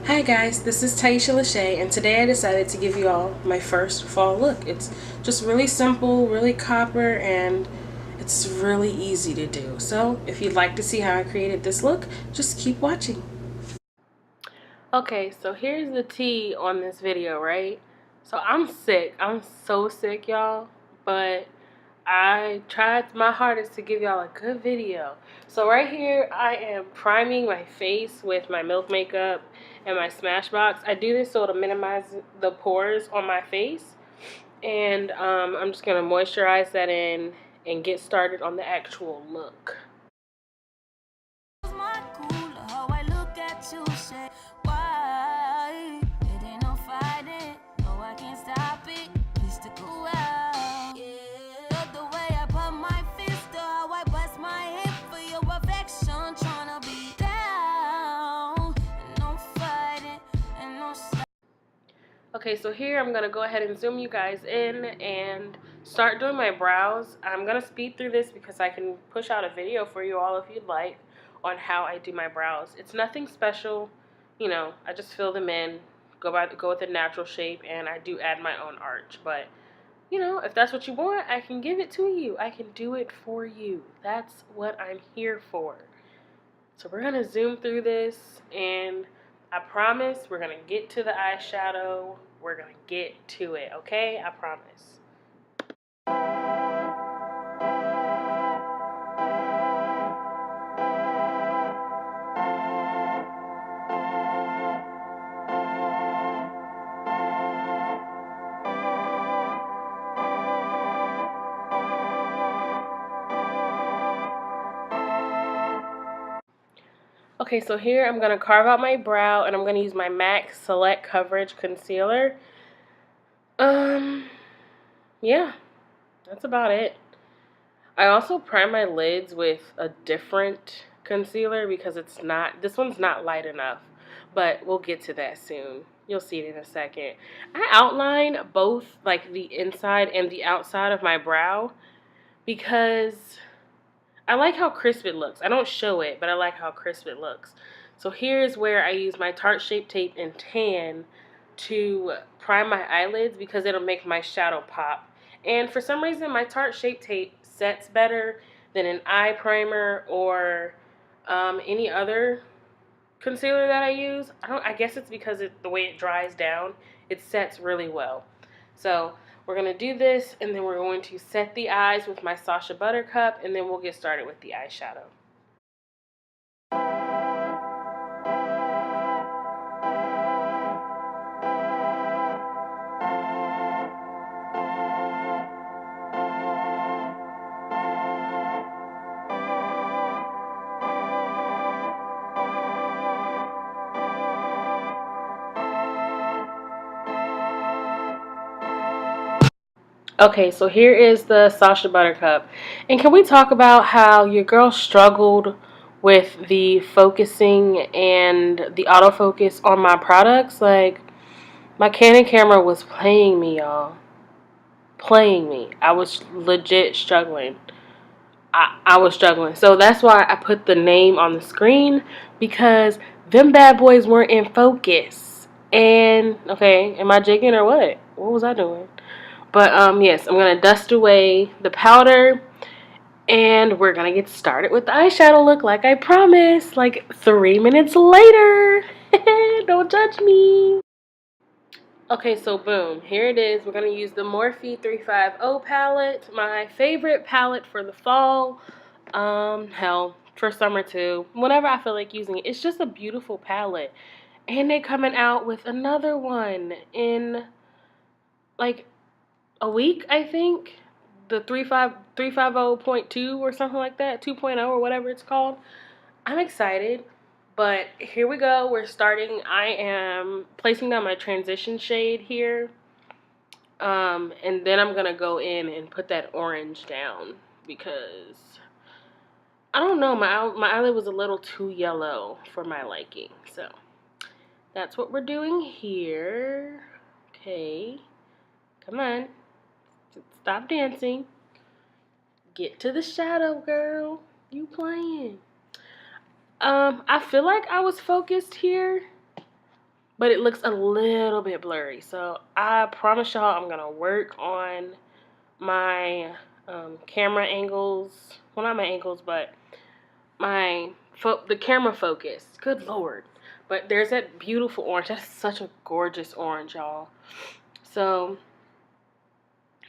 Hi guys, this is Taisha Lachey, and today I decided to give you all my first fall look. It's just really simple, really copper, and it's really easy to do. So if you'd like to see how I created this look, just keep watching. Okay, so here's the tea on this video, right? So I'm sick. I'm so sick, y'all, but I tried my hardest to give y'all a good video. So right here, I am priming my face with my Milk Makeup and my Smashbox. I do this so it'll minimize the pores on my face. And I'm just going to moisturize that in and get started on the actual look. Okay, so here I'm going to go ahead and zoom you guys in and start doing my brows. I'm going to speed through this because I can push out a video for you all if you'd like on how I do my brows. It's nothing special, you know, I just fill them in, go with a natural shape, and I do add my own arch. But, you know, if that's what you want, I can give it to you. I can do it for you. That's what I'm here for. So we're going to zoom through this, and I promise we're going to get to the eyeshadow. We're going to get to it, okay? I promise. Okay, so here I'm going to carve out my brow, and I'm going to use my MAC Select Coverage Concealer. Yeah, that's about it. I also prime my lids with a different concealer because this one's not light enough, but we'll get to that soon. You'll see it in a second. I outline both like the inside and the outside of my brow because I like how crisp it looks. I don't show it, but I like how crisp it looks. So here's where I use my Tarte Shape Tape and tan to prime my eyelids because it'll make my shadow pop. And for some reason, my Tarte Shape Tape sets better than an eye primer or any other concealer that I use. I guess it's because the way it dries down, it sets really well. So we're going to do this, and then we're going to set the eyes with my Sacha Buttercup, and then we'll get started with the eyeshadow. Okay, so here is the Sacha Buttercup. And can we talk about how your girl struggled with the focusing and the autofocus on my products? Like, my Canon camera was playing me, y'all. Playing me. I was legit struggling. I was struggling. So that's why I put the name on the screen, because them bad boys weren't in focus. And, okay, am I jigging or what? What was I doing? But yes, I'm going to dust away the powder, and we're going to get started with the eyeshadow look like I promised, like 3 minutes later. Don't judge me. Okay, so boom, here it is. We're going to use the Morphe 350 palette, my favorite palette for the fall. Hell, for summer too. Whenever I feel like using it. It's just a beautiful palette. And they're coming out with another one in like a week, I think. The 350.2 or something like that, 2.0 or whatever it's called. I'm excited, but here we go. We're starting. I am placing down my transition shade here, and then I'm gonna go in and put that orange down because I don't know, my eyelid was a little too yellow for my liking. So that's what we're doing here. Okay, come on. Stop dancing. Get to the shadow, girl. You playing. I feel like I was focused here, but it looks a little bit blurry. So I promise y'all I'm gonna work on my camera angles. Well, not my angles, but the camera focus. Good lord. But there's that beautiful orange. That's such a gorgeous orange, y'all. So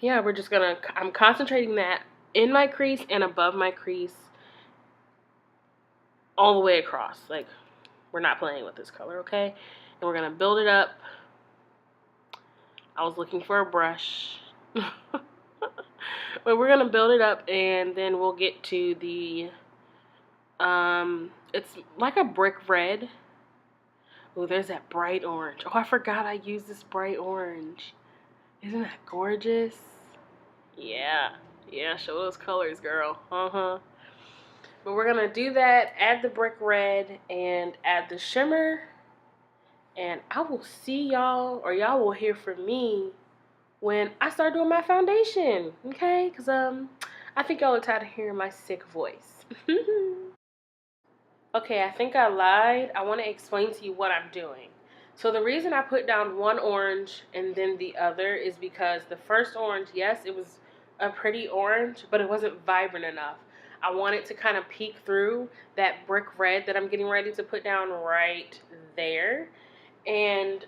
yeah, I'm concentrating that in my crease and above my crease all the way across. Like, we're not playing with this color, okay? And we're gonna build it up. I was looking for a brush. But we're gonna build it up, and then we'll get to the it's like a brick red. Oh, there's that bright orange. Oh, I forgot I used this bright orange. Isn't that gorgeous? Yeah. Yeah, show those colors, girl. Uh-huh. But we're gonna do that, add the brick red, and add the shimmer. And I will see y'all, or y'all will hear from me when I start doing my foundation. Okay? Because I think y'all are tired of hearing my sick voice. Okay, I think I lied. I want to explain to you what I'm doing. So the reason I put down one orange and then the other is because the first orange, yes, it was a pretty orange, but it wasn't vibrant enough. I wanted to kind of peek through that brick red that I'm getting ready to put down right there. And,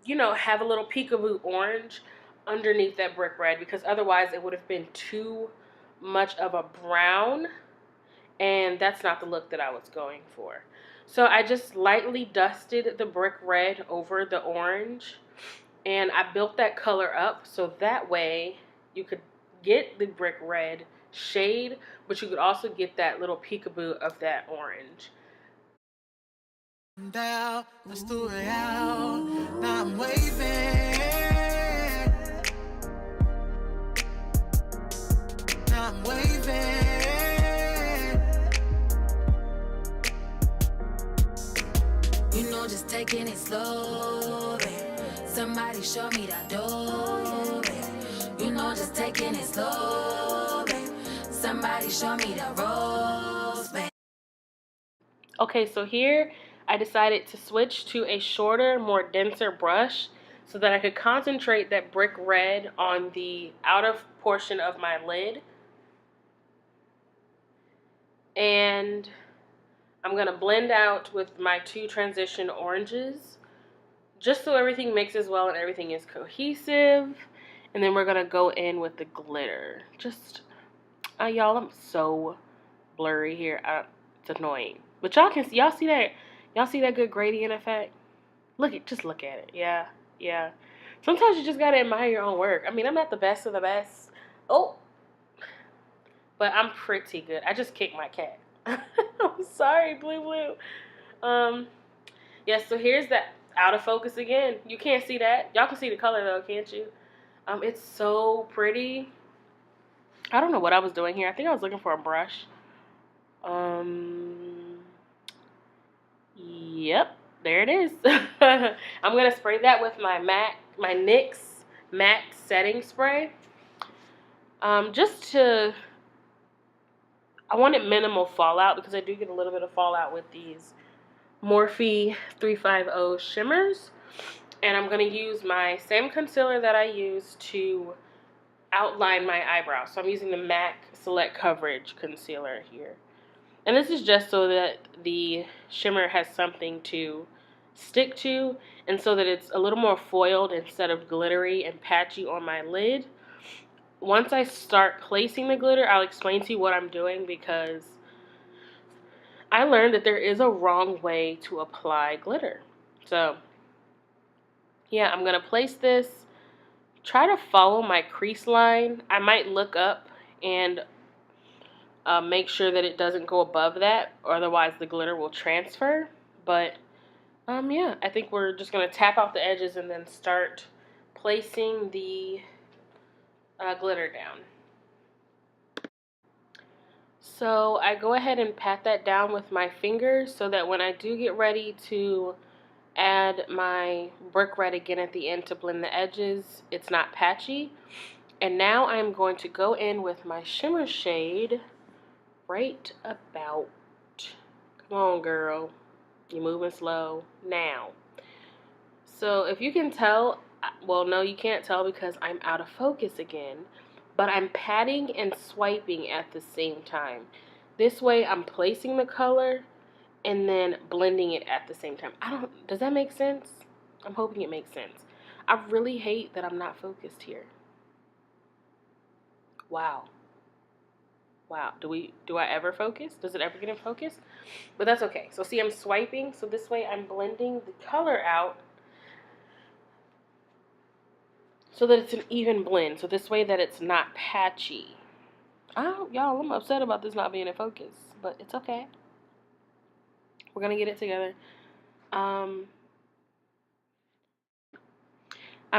you know, have a little peekaboo orange underneath that brick red, because otherwise it would have been too much of a brown. And that's not the look that I was going for. So I just lightly dusted the brick red over the orange, and I built that color up so that way you could get the brick red shade, but you could also get that little peekaboo of that orange. Now I'm waving. Now I'm waving. Just taking it slow, babe. Somebody show me that door, babe. You know, just taking it slow, babe. Somebody show me the ropes, babe. Okay, so here I decided to switch to a shorter, more denser brush so that I could concentrate that brick red on the outer portion of my lid. And I'm going to blend out with my two transition oranges just so everything mixes well and everything is cohesive. And then we're going to go in with the glitter. Just, y'all, I'm so blurry here. It's annoying. But y'all can see, y'all see that good gradient effect? Just look at it. Yeah, yeah. Sometimes you just got to admire your own work. I mean, I'm not the best of the best. Oh, but I'm pretty good. I just kicked my cat. I'm sorry, Blue Blue. Yeah, so here's that out of focus again. You can't see that. Y'all can see the color though, can't you? It's so pretty. I don't know what I was doing here. I think I was looking for a brush. Yep, there it is. I'm gonna spray that with my NYX matte setting spray. I wanted minimal fallout because I do get a little bit of fallout with these Morphe 350 shimmers. And I'm going to use my same concealer that I use to outline my eyebrows. So I'm using the MAC Select Coverage Concealer here. And this is just so that the shimmer has something to stick to, and so that it's a little more foiled instead of glittery and patchy on my lid. Once I start placing the glitter, I'll explain to you what I'm doing, because I learned that there is a wrong way to apply glitter. So, yeah, I'm going to place this. Try to follow my crease line. I might look up and make sure that it doesn't go above that, or otherwise the glitter will transfer. But, yeah, I think we're just going to tap out the edges and then start placing the glitter down. So I go ahead and pat that down with my fingers so that when I do get ready to add my brick red again at the end to blend the edges, it's not patchy. And now I'm going to go in with my shimmer shade right about Come on, girl. You're moving slow now. So if you can tell, well, no, you can't tell because I'm out of focus again. But I'm patting and swiping at the same time. This way I'm placing the color and then blending it at the same time. Does that make sense? I'm hoping it makes sense. I really hate that I'm not focused here. Wow. Wow. Do I ever focus? Does it ever get in focus? But that's okay. So see, I'm swiping. So this way I'm blending the color out so that it's an even blend. So this way that it's not patchy. Y'all, I'm upset about this not being in focus, but it's okay. We're gonna get it together. I'm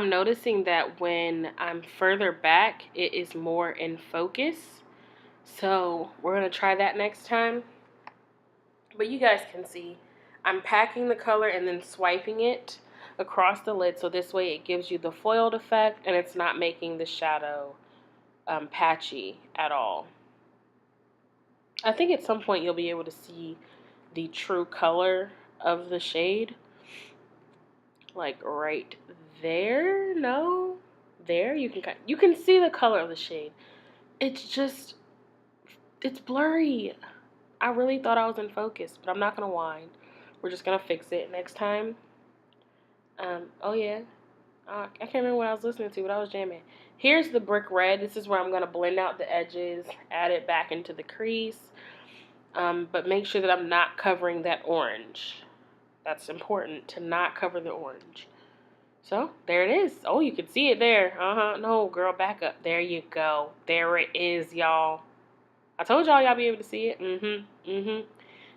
noticing that when I'm further back, it is more in focus. So we're gonna try that next time. But you guys can see, I'm packing the color and then swiping it across the lid. So this way it gives you the foiled effect and it's not making the shadow patchy at all. I think at some point you'll be able to see the true color of the shade. Like right there. No, there you can see the color of the shade. It's blurry. I really thought I was in focus, but I'm not gonna whine. We're just gonna fix it next time. Oh yeah. I can't remember what I was listening to, but I was jamming. Here's the brick red. This is where I'm gonna blend out the edges, add it back into the crease. But make sure that I'm not covering that orange. That's important, to not cover the orange. So, there it is. Oh, you can see it there. No, girl, back up. There you go. There it is, y'all. I told y'all be able to see it.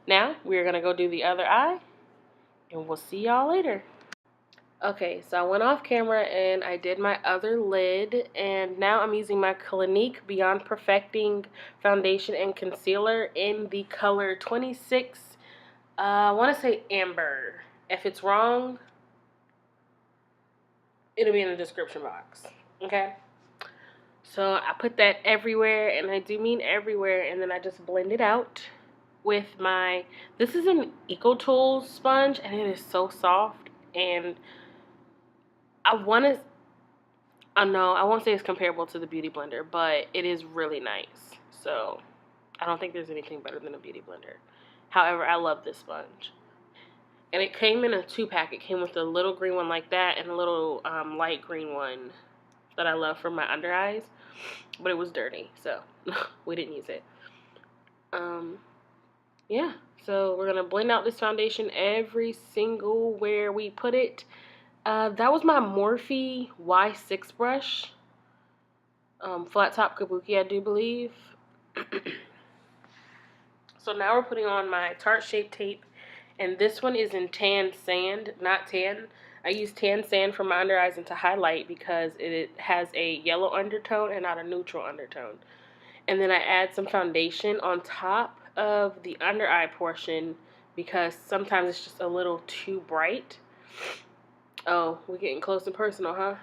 Now, we're going to go do the other eye, and we'll see y'all later. Okay, so I went off camera and I did my other lid, and now I'm using my Clinique Beyond Perfecting Foundation and Concealer in the color 26, I want to say Amber. If it's wrong, it'll be in the description box, okay? So I put that everywhere, and I do mean everywhere, and then I just blend it out with this is an EcoTools sponge, and it is so soft, and I won't say it's comparable to the Beauty Blender, but it is really nice. So I don't think there's anything better than a Beauty Blender. However, I love this sponge. And it came in a 2-pack. It came with a little green one like that and a little light green one that I love for my under eyes. But it was dirty, so we didn't use it. Yeah, so we're going to blend out this foundation every single where we put it. That was my Morphe Y6 brush. Flat top kabuki, I do believe. So now we're putting on my Tarte Shape Tape, and this one is in tan sand, not tan. I use tan sand for my under eyes and to highlight because it has a yellow undertone and not a neutral undertone. And then I add some foundation on top of the under eye portion because sometimes it's just a little too bright. Oh, we're getting close and personal, huh?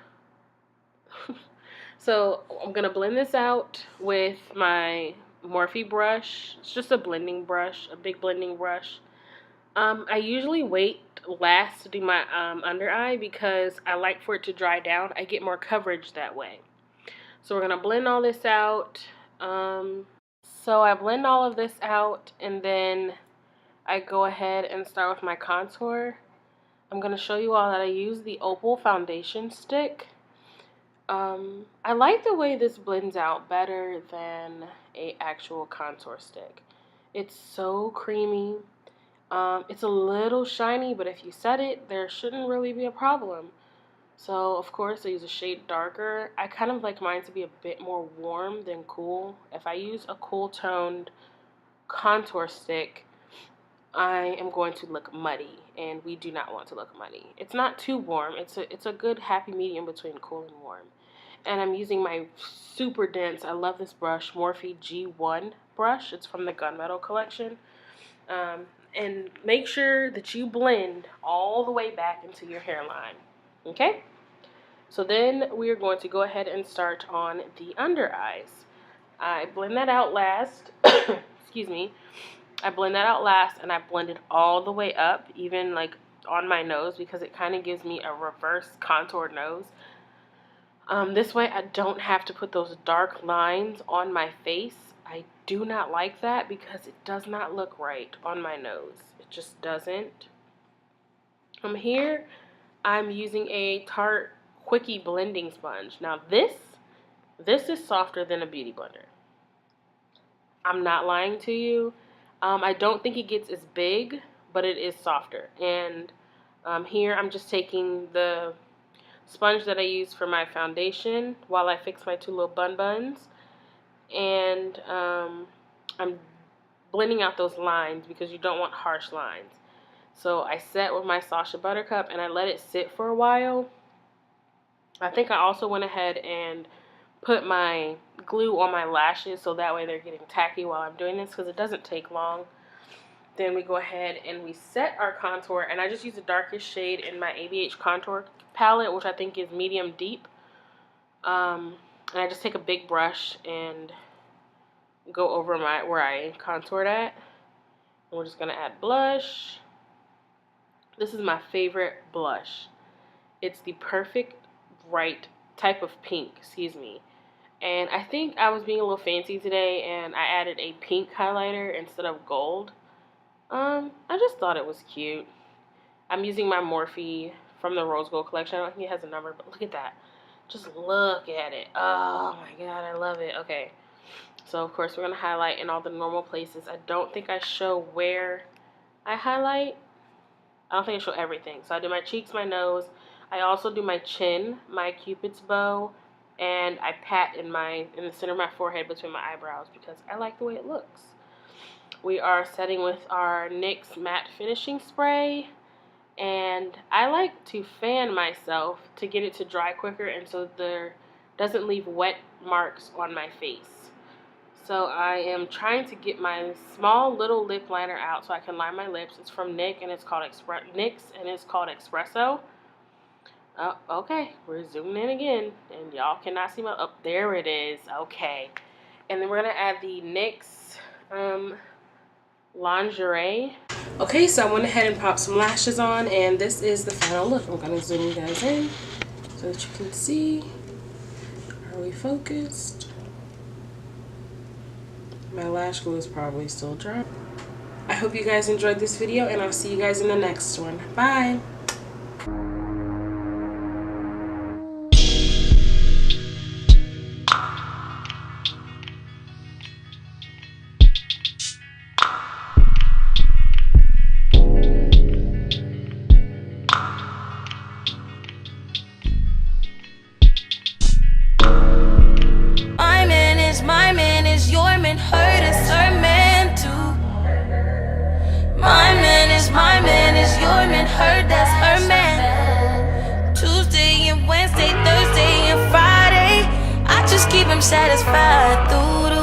So I'm going to blend this out with my Morphe brush. It's just a blending brush, a big blending brush. I usually wait last to do my under eye because I like for it to dry down. I get more coverage that way. So we're going to blend all this out. So I blend all of this out, and then I go ahead and start with my contour. I'm going to show you all that I use the Opal foundation stick. I like the way this blends out better than a actual contour stick. It's so creamy. It's a little shiny, but if you set it, there shouldn't really be a problem. So, of course, I use a shade darker. I kind of like mine to be a bit more warm than cool. If I use a cool-toned contour stick, I am going to look muddy, and we do not want to look muddy. It's not too warm. It's a good happy medium between cool and warm. And I'm using my super dense, I love this brush, Morphe G1 brush. It's from the Gunmetal collection. And make sure that you blend all the way back into your hairline. Okay? So then we are going to go ahead and start on the under eyes. I blend that out last. Excuse me. I blend that out last, and I blend it all the way up, even like on my nose, because it kind of gives me a reverse contour nose. This way I don't have to put those dark lines on my face. I do not like that because it does not look right on my nose. It just doesn't. Here I'm using a Tarte Quickie blending sponge. Now this is softer than a beauty blender. I'm not lying to you. I don't think it gets as big, but it is softer. And here I'm just taking the sponge that I use for my foundation while I fix my two little buns, and I'm blending out those lines because you don't want harsh lines. So I set with my Sacha Buttercup and I let it sit for a while. I think I also went ahead and put my glue on my lashes so that way they're getting tacky while I'm doing this, because it doesn't take long. Then we go ahead and we set our contour, and I just use the darkest shade in my ABH contour palette, which I think is medium deep. And I just take a big brush and go over where I contoured at. And we're just gonna add blush. This is my favorite blush. It's the perfect right type of pink, excuse me. And I think I was being a little fancy today, and I added a pink highlighter instead of gold. I just thought it was cute. I'm using my Morphe from the Rose Gold collection. I don't think it has a number, but look at that. Just look at it. Oh my god, I love it. Okay, so of course we're going to highlight in all the normal places. I don't think I show where I highlight. I don't think I show everything. So I do my cheeks, my nose. I also do my chin, my Cupid's bow, and I pat in the center of my forehead between my eyebrows because I like the way it looks. We are setting with our NYX Matte Finishing Spray, and I like to fan myself to get it to dry quicker and so there doesn't leave wet marks on my face. So I am trying to get my small little lip liner out so I can line my lips. It's from NYX and it's called Espresso. Oh, okay, we're zooming in again, and y'all cannot see my, oh, there it is, okay. And then we're gonna add the NYX lingerie. Okay, so I went ahead and popped some lashes on, and this is the final look. I'm gonna zoom you guys in so that you can see. Are we focused? My lash glue is probably still dry. I hope you guys enjoyed this video, and I'll see you guys in the next one. Bye! Her, that's her man. Tuesday and Wednesday, Thursday and Friday, I just keep him satisfied. Through the